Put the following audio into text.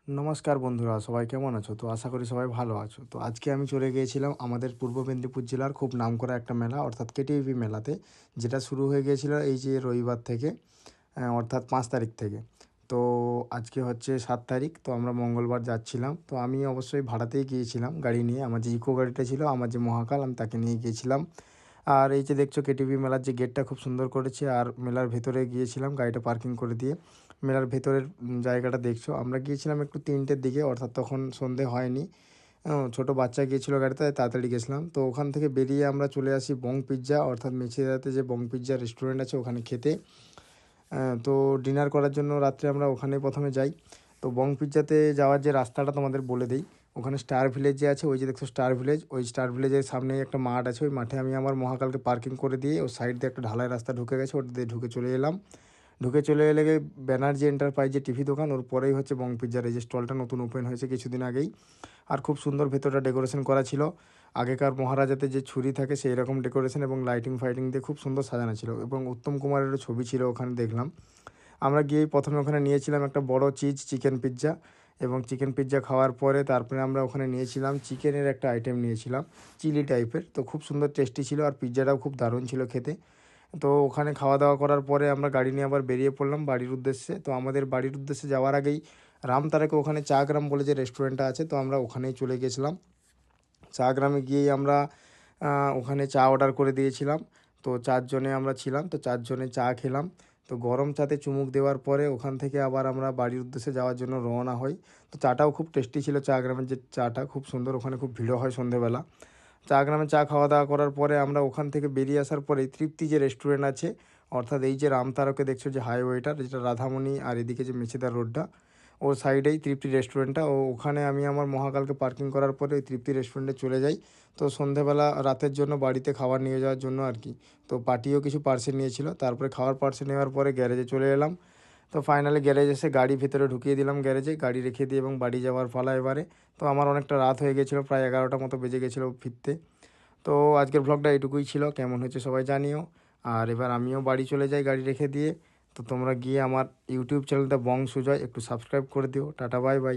নমস্কার বন্ধুরা, সবাই কেমন আছো? তো আশা করি সবাই ভালো আছো। তো আজকে আমি চলে গিয়েছিলাম আমাদের পূর্ব মেদিনীপুর জেলার খুব নামকরা একটা মেলা অর্থাৎ কেটিভি মেলাতে, যেটা শুরু হয়ে গিয়েছিল এই যে রবিবার থেকে, অর্থাৎ 5 তারিখ থেকে। তো আজকে হচ্ছে 7 তারিখ, তো আমরা মঙ্গলবার যাচ্ছিলাম। তো আমি অবশ্যই ভাড়াতেই গিয়েছিলাম গাড়ি নিয়ে, আমার যে ইকো গাড়িটা ছিল, আমার যে মহাকাল, আমি তাকে নিয়ে গিয়েছিলাম। আর এই যে দেখছো কেটিভি মেলার যে গেটটা খুব সুন্দর করেছে, আর মেলার ভেতরে গিয়েছিলাম গাড়িটা পার্কিং করে দিয়ে। মেলার ভেতরের জায়গাটা দেখছো, আমরা গিয়েছিলাম একটু 3টের দিকে, অর্থাৎ তখন সন্ধে হয়নি। ছোটো বাচ্চা গিয়েছিলো গাড়িতে, তাই তাড়াতাড়ি গেছিলাম। তো ওখান থেকে বেরিয়ে আমরা চলে আসি বং পিৎজা, অর্থাৎ মেছেদাতে যে বং পিৎজা রেস্টুরেন্ট আছে ওখানে খেতে। তো ডিনার করার জন্য রাত্রে আমরা ওখানে প্রথমে যাই। তো বং পিৎজাতে যাওয়ার যে রাস্তাটা তোমাদের বলে দিই। ওখানে স্টার ভিলেজ যে আছে, ওই যে দেখছো স্টার ভিলেজ, ওই স্টার ভিলেজের সামনেই একটা মাঠ আছে। ওই মাঠে আমি আমার মহাকালকে পার্কিং করে দিয়ে ওর সাইড দিয়ে একটা ঢালাই রাস্তা ঢুকে গেছে, ওটা দিয়ে ঢুকে চলে এলাম। ঢুকে চলে এলে ব্যানার্জি এন্টারপ্রাইজের টিভি দোকান, ওর পরেই হচ্ছে বং পিৎজার এই যে স্টলটা নতুন ওপেন হয়েছে কিছুদিন আগেই। আর খুব সুন্দর ভেতরটা ডেকোরেশন করা ছিল। আগেকার মহারাজাতে যে ছুরি থাকে সেই রকম ডেকোরেশন এবং লাইটিং ফাইটিং দিয়ে খুব সুন্দর সাজানো ছিল, এবং উত্তম কুমারেরও ছবি ছিল ওখানে দেখলাম। আমরা গিয়েই প্রথমে ওখানে নিয়েছিলাম একটা বড় চিকেন পিৎজা, এবং চিকেন পিৎজা খাওয়ার পরে তারপরে আমরা ওখানে নিয়েছিলাম চিকেনের একটা আইটেম নিয়েছিলাম, চিলি টাইপের। তো খুব সুন্দর টেস্টি ছিল, আর পিৎজাটাও খুব দারুণ ছিল খেতে। তো ওখানে খাওয়া দাওয়া করার পরে আমরা গাড়ি নিয়ে আবার বেরিয়ে পড়লাম বাড়ির উদ্দেশ্যে। তো আমাদের বাড়ির উদ্দেশ্যে যাওয়ার আগেই রামতারাকে ওখানে চা গ্রাম বলে যে রেস্টুরেন্টটা আছে, তো আমরা ওখানেই চলে গেছিলাম। চা গ্রামে গিয়েই আমরা ওখানে চা অর্ডার করে দিয়েছিলাম। তো 4 জনে আমরা ছিলাম, তো 4 জনে চা খেলাম। তো গরম চাতে চুমুক দেওয়ার পরে ওখান থেকে আবার আমরা বাড়ির উদ্দেশ্যে যাওয়ার জন্য রওনা হই। তো চাটাও খুব টেস্টি ছিল, চা গ্রামের যে চাটা খুব সুন্দর। ওখানে খুব ভিড়ও হয় সন্ধেবেলা। চা গ্রামে চা খাওয়া দাওয়া করার পরে আমরা ওখান থেকে বেরিয়ে আসার পরে তৃপ্তি যে রেস্টুরেন্ট আছে, অর্থাৎ এই যে রামতারকে দেখছো যে হাইওয়েটার, যেটা রাধামণি আর এদিকে যে মেছেদার রোডটা, ওর সাইডেই তৃপ্তি রেস্টুরেন্টটা। ওখানে আমি আমার মহাকালকে পার্কিং করার পরে ওই তৃপ্তি রেস্টুরেন্টে চলে যাই। তো সন্ধেবেলা রাতের জন্য বাড়িতে খাবার নিয়ে যাওয়ার জন্য আর কি। তো পার্টিও কিছু পার্সেল নিয়েছিল, তারপরে খাওয়ার পার্সেল নেওয়ার পরে গ্যারেজে চলে এলাম। তো ফাইনালি গ্যারেজ এসে গাড়ি ভিতরে ঢুকিয়ে দিলাম, গ্যারেজে গাড়ি রেখে দিয়ে এবং বাড়ি যাওয়ার পালা এবারে। তো আমার অনেকটা রাত হয়ে গেছিলো, প্রায় 11টা মতো বেজে গেছিলো ফিরতে। তো আজকের ভ্লগটা এইটুকুই ছিল, কেমন হয়েছে সবাই জানিও। আর এবার আমিও বাড়ি চলে যাই গাড়ি রেখে দিয়ে। তো তোমরা গিয়ে আমার ইউটিউব চ্যানেলটা বং সুজয় একটু সাবস্ক্রাইব করে দিও। Tata, bye bye.